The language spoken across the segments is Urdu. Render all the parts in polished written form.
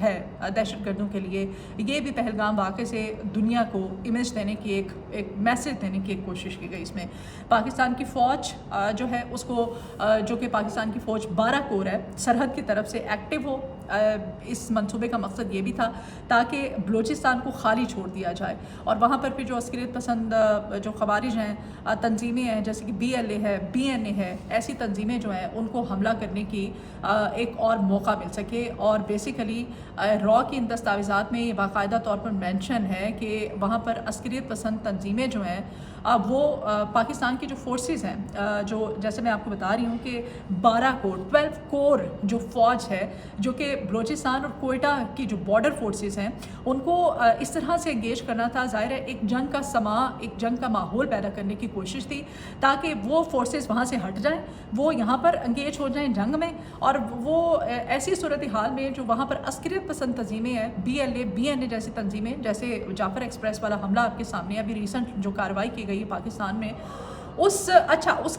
ہے دہشت گردوں کے لیے، یہ بھی پہلگام واقعے سے دنیا کو امیج دینے کی ایک میسج دینے کی ایک کوشش کی گئی۔ اس میں پاکستان کی فوج جو ہے اس کو جو کہ پاکستان کی فوج 12 کور ہے سرحد کی طرف سے ایکٹیو ہو، اس منصوبے کا مقصد یہ بھی تھا تاکہ بلوچستان کو خالی چھوڑ دیا جائے، اور وہاں پر پھر جو عسکریت پسند جو خوارج ہیں، تنظیمیں ہیں جیسے کہ BLA ہے، BNA ہے، ایسی تنظیمیں جو ہیں ان کو حملہ کرنے کی ایک اور موقع مل سکے۔ اور بیسیکلی را کی ان دستاویزات میں یہ باقاعدہ طور پر مینشن ہے کہ وہاں پر عسکریت پسند تنظیمیں جو ہیں وہ پاکستان کی جو فورسز ہیں، جو جیسے میں آپ کو بتا رہی ہوں کہ 12 کور جو فوج ہے جو کہ بلوچستان اور کوئٹہ کی جو بارڈر فورسز ہیں ان کو اس طرح سے انگیج کرنا تھا، ظاہر ہے ایک جنگ کا ایک جنگ کا ماحول پیدا کرنے کی کوشش تھی تاکہ وہ فورسز وہاں سے ہٹ جائیں، وہ یہاں پر انگیج ہو جائیں جنگ میں، اور وہ ایسی صورتحال میں جو وہاں پر عسکریت پسند تنظیمیں ہیں، BLA BNA جیسی تنظیمیں، جیسے جعفر ایکسپریس والا حملہ آپ کے سامنے ابھی ریسنٹ جو کارروائی کی گئی ہے پاکستان میں، اس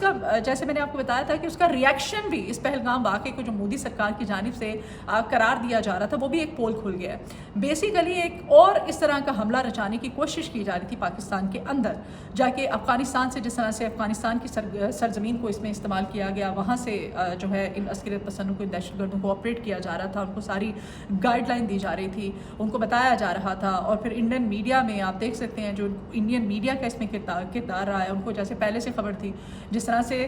کا جیسے میں نے آپ کو بتایا تھا کہ اس کا ریئیکشن بھی اس پہلگام واقعے کو جو مودی سرکار کی جانب سے قرار دیا جا رہا تھا وہ بھی ایک پول کھل گیا ہے۔ بیسیکلی ایک اور اس طرح کا حملہ رچانے کی کوشش کی جا رہی تھی پاکستان کے اندر، جا کے افغانستان سے جس طرح سے افغانستان کی سرزمین کو اس میں استعمال کیا گیا، وہاں سے جو ہے ان عسکریت پسندوں کو، ان دہشت گردوں کو آپریٹ کیا جا رہا تھا، ان کو ساری گائیڈ لائن دی جا رہی تھی، ان کو بتایا جا رہا تھا، اور پھر انڈین میڈیا میں آپ دیکھ سکتے ہیں جو انڈین میڈیا کا اس میں کردار رہا ہے، ان کو جیسے پہلے سے خبر تھی، جس طرح سے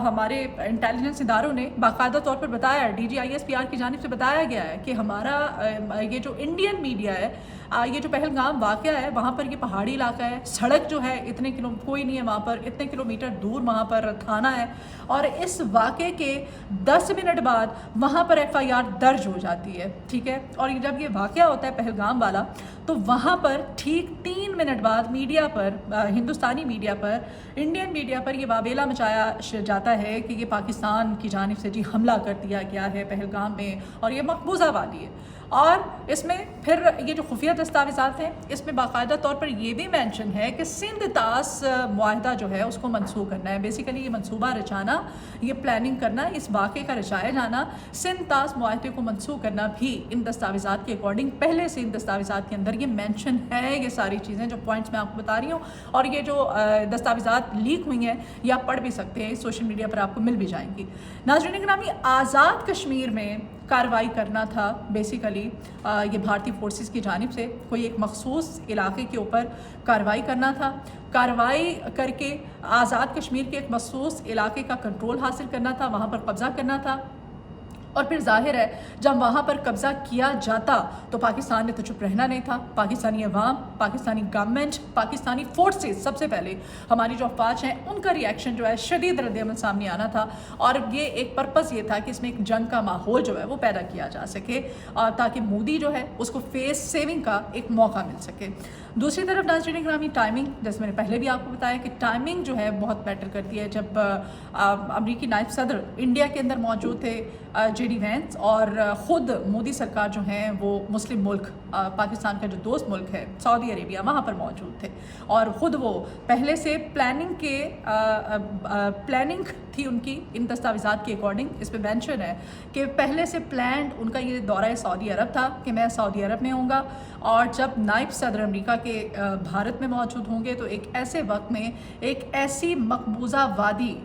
ہمارے انٹیلیجنس اداروں نے باقاعدہ طور پر بتایا، DGISPR کی جانب سے بتایا گیا ہے کہ ہمارا یہ جو انڈین میڈیا ہے، یہ جو پہلگام واقعہ ہے وہاں پر یہ پہاڑی علاقہ ہے، سڑک جو ہے کوئی نہیں ہے وہاں پر، اتنے کلومیٹر دور وہاں پر تھانہ ہے، اور اس واقعے کے 10 منٹ بعد وہاں پر FIR درج ہو جاتی ہے، ٹھیک ہے، اور جب یہ واقعہ ہوتا ہے پہلگام والا تو وہاں پر ٹھیک 3 منٹ بعد میڈیا پر، ہندوستانی میڈیا پر، انڈین میڈیا پر یہ واویلا مچایا جاتا ہے کہ یہ پاکستان کی جانب سے حملہ کر دیا گیا ہے پہلگام میں، اور یہ مقبوضہ وادی ہے۔ اور اس میں پھر یہ جو خفیہ دستاویزات ہیں اس میں باقاعدہ طور پر یہ بھی مینشن ہے کہ سندھ طاس معاہدہ جو ہے اس کو منسوخ کرنا ہے۔ بیسیکلی یہ منصوبہ رچانا، یہ پلاننگ کرنا، اس واقعے کا رچایا جانا، سندھ طاس معاہدے کو منسوخ کرنا بھی ان دستاویزات کے اکارڈنگ پہلے سے ان دستاویزات کے اندر یہ مینشن ہے۔ یہ ساری چیزیں جو پوائنٹس میں آپ کو بتا رہی ہوں، اور یہ جو دستاویزات لیک ہوئی ہیں یہ آپ پڑھ بھی سکتے ہیں، سوشل میڈیا پر آپ کو مل بھی جائیں گی۔ ناظرین گرامی، آزاد کشمیر میں کارروائی کرنا تھا، بیسیکلی یہ بھارتی فورسز کی جانب سے کوئی ایک مخصوص علاقے کے اوپر کارروائی کرنا تھا، کارروائی کر کے آزاد کشمیر کے ایک مخصوص علاقے کا کنٹرول حاصل کرنا تھا، وہاں پر قبضہ کرنا تھا، اور پھر ظاہر ہے جب وہاں پر قبضہ کیا جاتا تو پاکستان نے تو چپ رہنا نہیں تھا، پاکستانی عوام، پاکستانی گورنمنٹ، پاکستانی فورسز، سب سے پہلے ہماری جو افواج ہیں ان کا ریئیکشن جو ہے شدید رد عمل سامنے آنا تھا، اور یہ ایک پرپس یہ تھا کہ اس میں ایک جنگ کا ماحول جو ہے وہ پیدا کیا جا سکے، اور تاکہ مودی جو ہے اس کو فیس سیونگ کا ایک موقع مل سکے۔ دوسری طرف ناظرین گرامی، ٹائمنگ، جیسے میں نے پہلے بھی آپ کو بتایا کہ ٹائمنگ جو ہے بہت میٹر کرتی ہے۔ جب امریکی نائب صدر انڈیا کے اندر موجود تھے JD وینس، اور خود مودی سرکار جو ہیں وہ مسلم ملک، پاکستان کا جو دوست ملک ہے سعودی عربیہ، وہاں پر موجود تھے، اور خود وہ پہلے سے پلاننگ تھی ان کی ان دستاویزات کے اکارڈنگ۔ اس پہ مینشن ہے کہ پہلے سے پلانڈ ان کا یہ دورہ سعودی عرب تھا کہ میں سعودی عرب میں ہوں گا، اور جب نائب صدر امریکہ کے بھارت میں موجود ہوں گے تو ایک ایسے وقت میں ایک ایسی مقبوضہ وادی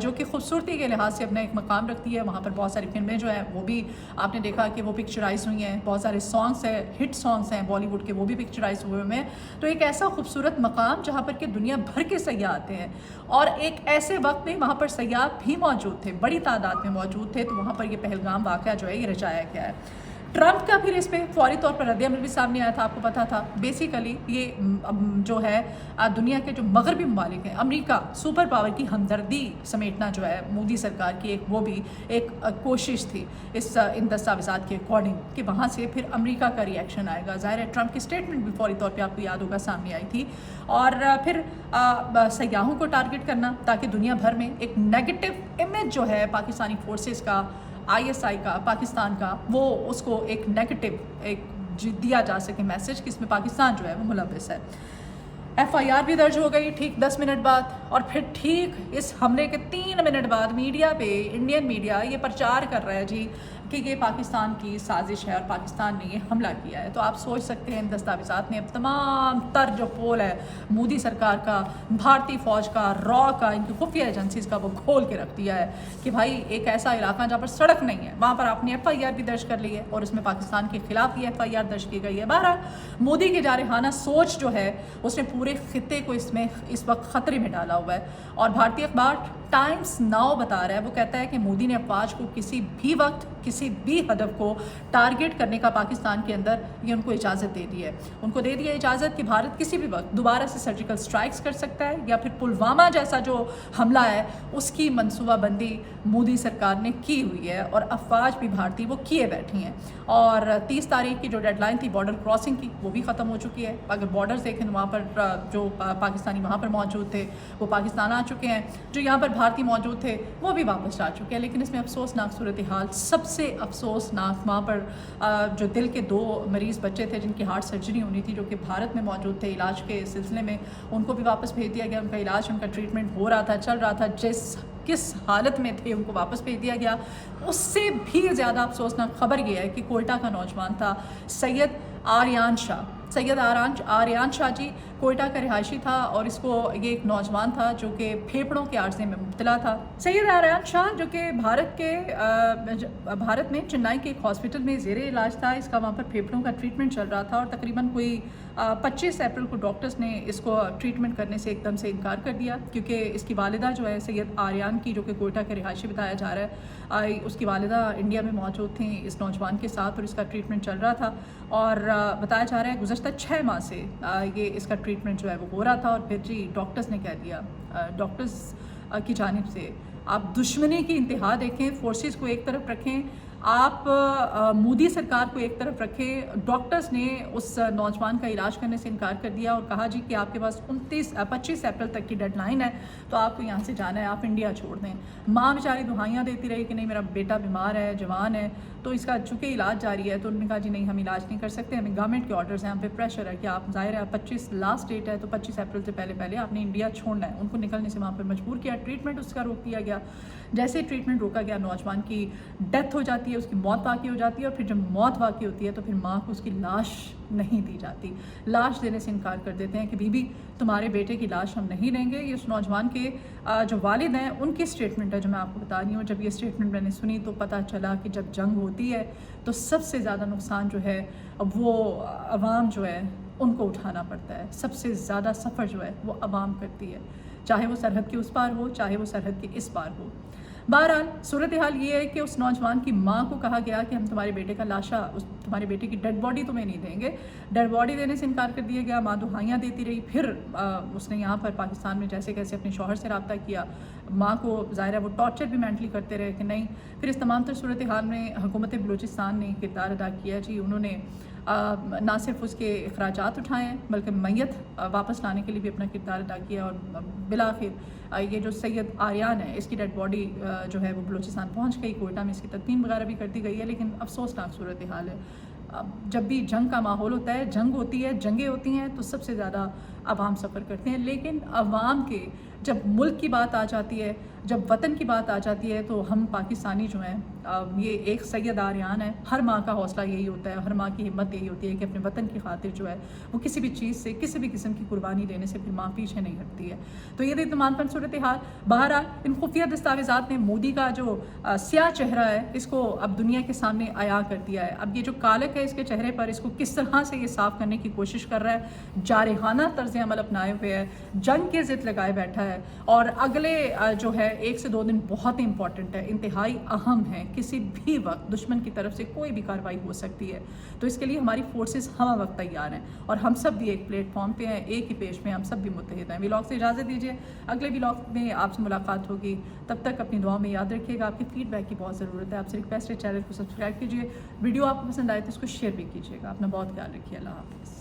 جو کہ خوبصورتی کے لحاظ سے اپنا ایک مقام رکھتی ہے، وہاں پر بہت ساری فلمیں جو ہیں وہ بھی آپ نے دیکھا کہ وہ پکچرائز ہوئی ہیں، بہت سارے سانگس ہیں، ہٹ سانگس ہیں بالی ووڈ کے، وہ بھی پکچرائز ہوئے ہیں، تو ایک ایسا خوبصورت مقام جہاں پر کہ دنیا بھر کے سیاح آتے ہیں، اور ایک ایسے وقت میں وہاں پر سیاح بھی موجود تھے، بڑی تعداد میں موجود تھے، تو وہاں پر یہ پہلگام واقعہ جو ہے یہ رچایا گیا ہے۔ ٹرمپ کا پھر اس پہ فوری طور پر رد عمل بھی سامنے آیا تھا، آپ کو پتا تھا۔ بیسیکلی یہ جو ہے دنیا کے جو مغربی ممالک ہیں، امریکہ سپر پاور کی ہمدردی سمیٹنا جو ہے مودی سرکار کی وہ بھی ایک کوشش تھی ان دستاویزات کے اکارڈنگ کہ وہاں سے پھر امریکہ کا ریئیکشن آئے گا۔ ظاہر ہے ٹرمپ کی اسٹیٹمنٹ بھی فوری طور پہ آپ کو یاد ہوگا سامنے آئی تھی، اور پھر سیاحوں کو ٹارگٹ کرنا تاکہ دنیا بھر میں ایک نیگیٹو امیج جو ہے پاکستانی فورسز کا، ISI کا، پاکستان کا، وہ اس کو ایک نیگیٹو ایک دیا جا سکے میسج کہ اس میں پاکستان جو ہے وہ ملوث ہے۔ FIR بھی درج ہو گئی ٹھیک 10 منٹ بعد، اور پھر ٹھیک اس حملے کے 3 منٹ بعد میڈیا پہ، انڈین میڈیا یہ پرچار کر رہا ہے کہ یہ پاکستان کی سازش ہے اور پاکستان نے یہ حملہ کیا ہے. تو آپ سوچ سکتے ہیں ان دستاویزات نے اب تمام تر جو پول ہے مودی سرکار کا, بھارتی فوج کا, را کا, ان کی خفیہ ایجنسیز کا, وہ کھول کے رکھ دیا ہے کہ بھائی ایک ایسا علاقہ جہاں پر سڑک نہیں ہے وہاں پر آپ نے FIR بھی درج کر لی ہے اور اس میں پاکستان کے خلاف یہ FIR درج کی گئی ہے. بہرحال مودی کی جارحانہ سوچ جو ہے اس نے پورے خطے کو اس وقت خطرے میں ڈالا ہوا ہے. اور بھارتی اخبار ٹائمز ناؤ بتا رہا ہے, وہ کہتا ہے کہ مودی نے افواج کو کسی بھی وقت کسی بھی ہدف کو ٹارگٹ کرنے کا پاکستان کے اندر یہ ان کو اجازت دے دی ہے. ان کو دے دی ہے اجازت کہ بھارت کسی بھی وقت دوبارہ سے سرجیکل سٹرائکس کر سکتا ہے یا پھر پلوامہ جیسا جو حملہ ہے اس کی منصوبہ بندی مودی سرکار نے کی ہوئی ہے اور افواج بھی بھارتی وہ کیے بیٹھی ہیں. اور 30 تاریخ کی جو ڈیڈ لائن تھی بارڈر کراسنگ کی وہ بھی ختم ہو چکی ہے. اگر بارڈرز دیکھیں وہاں پر جو پاکستانی وہاں پر موجود تھے وہ پاکستان آ چکے ہیں, جو یہاں پر بھارتی موجود تھے وہ بھی واپس جا چکے ہیں. لیکن اس میں افسوسناک صورتحال, سب سے افسوسناک وہاں پر جو دل کے 2 مریض بچے تھے جن کی ہارٹ سرجری ہونی تھی جو کہ بھارت میں موجود تھے علاج کے سلسلے میں, ان کو بھی واپس بھیج دیا گیا. ان کا علاج, ان کا ٹریٹمنٹ ہو رہا تھا, چل رہا تھا, کس حالت میں تھے ان کو واپس بھیج دیا گیا. اس سے بھی زیادہ افسوسناک خبر یہ ہے کہ کوئٹہ کا نوجوان تھا سید آریان شاہ جی کوئٹہ کا رہائشی تھا اور اس کو یہ ایک نوجوان تھا جو کہ پھیپھڑوں کے عارضے میں مبتلا تھا. سید آریان شاہ جو کہ بھارت میں چنئی کے ایک ہاسپٹل میں زیر علاج تھا. اس کا وہاں پر پھیپھڑوں کا ٹریٹمنٹ چل رہا تھا اور تقریباً کوئی 25 اپریل کو ڈاکٹرز نے اس کو ٹریٹمنٹ کرنے سے ایک دم سے انکار کر دیا کیونکہ اس کی والدہ جو ہے سید آریان کی, جو کہ کوئٹہ کے رہائشی بتایا جا رہا ہے, اس کی والدہ انڈیا میں موجود تھیں اس نوجوان کے ساتھ اور اس کا ٹریٹمنٹ چل رہا تھا. اور بتایا جا رہا ہے گزشتہ 6 ماہ سے یہ اس کا ٹریٹمنٹ جو ہے وہ ہو رہا تھا. اور پھر ڈاکٹرز نے کہہ دیا, ڈاکٹرز کی جانب سے آپ دشمنی کی انتہا دیکھیں, فورسز کو ایک طرف رکھیں, آپ مودی سرکار کو ایک طرف رکھیں. ڈاکٹرز نے اس نوجوان کا علاج کرنے سے انکار کر دیا اور کہا جی کہ آپ کے پاس 25 اپریل تک کی ڈیڈ لائن ہے تو آپ کو یہاں سے جانا ہے, آپ انڈیا چھوڑ دیں. ماں بیچاری دہائیاں دیتی رہی کہ نہیں میرا بیٹا بیمار ہے, جوان ہے, تو اس کا چونکہ علاج جاری ہے تو انہوں نے کہا جی نہیں ہم علاج نہیں کر سکتے, ہمیں گورنمنٹ کے آرڈرز ہیں, ہم پہ پریشر ہے کہ آپ ظاہر ہے 25 لاسٹ ڈیٹ ہے تو 25 اپریل سے پہلے آپ نے انڈیا چھوڑنا ہے. ان کو نکلنے سے وہاں پر مجبور کیا, ٹریٹمنٹ اس کا روک دیا گیا. جیسے ٹریٹمنٹ روکا گیا نوجوان کی ڈیتھ ہو جاتی ہے, اس کی موت واقع ہو جاتی ہے اور پھر جب موت واقع ہوتی ہے تو پھر ماں کو اس کی لاش نہیں دی جاتی, لاش دینے سے انکار کر دیتے ہیں کہ بی تمہارے بیٹے کی لاش ہم نہیں لیں گے. یہ اس نوجوان کے جو والد ہیں ان کی اسٹیٹمنٹ ہے جو میں آپ کو بتا رہی ہوں. جب یہ اسٹیٹمنٹ میں نے سنی تو پتہ چلا کہ جب جنگ ہوتی ہے تو سب سے زیادہ نقصان جو ہے وہ عوام جو ہے ان کو اٹھانا پڑتا ہے. سب سے زیادہ سفر جو ہے وہ عوام کرتی ہے, چاہے وہ سرحد کے اس پار ہو چاہے وہ سرحد کے اس پار ہو. بہرحال صورتحال یہ ہے کہ اس نوجوان کی ماں کو کہا گیا کہ ہم تمہارے بیٹے کا لاشا, تمہارے بیٹے کی ڈیڈ باڈی تمہیں نہیں دیں گے. ڈیڈ باڈی دینے سے انکار کر دیا گیا. ماں دہائیاں دیتی رہی. پھر اس نے یہاں پر پاکستان میں جیسے کیسے اپنے شوہر سے رابطہ کیا. ماں کو ظاہر ہے وہ ٹارچر بھی مینٹلی کرتے رہے کہ نہیں. پھر اس تمام تر صورتحال میں حکومت بلوچستان نے کردار ادا کیا. جی انہوں نے نہ صرف اس کے اخراجات اٹھائے ہیں بلکہ میت واپس لانے کے لیے بھی اپنا کردار ادا کیا. اور بالآخر یہ جو سید آریان ہے اس کی ڈیڈ باڈی جو ہے وہ بلوچستان پہنچ گئی. کوئٹہ میں اس کی تدفین وغیرہ بھی کر دی گئی ہے. لیکن افسوسناک صورتحال ہے, جب بھی جنگ کا ماحول ہوتا ہے, جنگ ہوتی ہے, جنگیں ہوتی ہیں تو سب سے زیادہ عوام سفر کرتے ہیں. لیکن عوام کے جب ملک کی بات آ جاتی ہے, جب وطن کی بات آ جاتی ہے تو ہم پاکستانی جو ہیں یہ ایک سید آریان ہے. ہر ماں کا حوصلہ یہی ہوتا ہے, ہر ماں کی ہمت یہی ہوتی ہے کہ اپنے وطن کی خاطر جو ہے وہ کسی بھی چیز سے کسی بھی قسم کی قربانی دینے سے پھر ماں پیچھے نہیں ہٹتی ہے. تو یہ تمام پر صورتحال. بہرحال ان خفیہ دستاویزات نے مودی کا جو سیاہ چہرہ ہے اس کو اب دنیا کے سامنے عیاں کر دیا ہے. اب یہ جو کالک ہے اس کے چہرے پر, اس کو کس طرح سے یہ صاف کرنے کی کوشش کر رہا ہے. جارحانہ طرز عمل اپنائے ہوئے ہے, جنگ کے ضد لگائے بیٹھا ہے. اور اگلے جو ہے 1 سے 2 دن بہت امپورٹنٹ ہے, انتہائی اہم ہے. کسی بھی وقت دشمن کی طرف سے کوئی بھی کارروائی ہو سکتی ہے. تو اس کے لیے ہماری فورسز ہمہ وقت تیار ہیں اور ہم سب بھی ایک پلیٹ فارم پہ ہیں, ایک ہی پیش میں ہم سب بھی متحد ہیں. ولاگ سے اجازت دیجیے, اگلے ولاگ میں آپ سے ملاقات ہوگی. تب تک اپنی دعاؤں میں یاد رکھیے گا. آپ کی فیڈ بیک کی بہت ضرورت ہے. آپ سے ریکویسٹ ہے چینل کو سبسکرائب کیجیے, ویڈیو آپ کو پسند آئے تو اس کو شیئر بھی کیجیے گا. اپنا بہت خیال رکھیے. اللہ حافظ.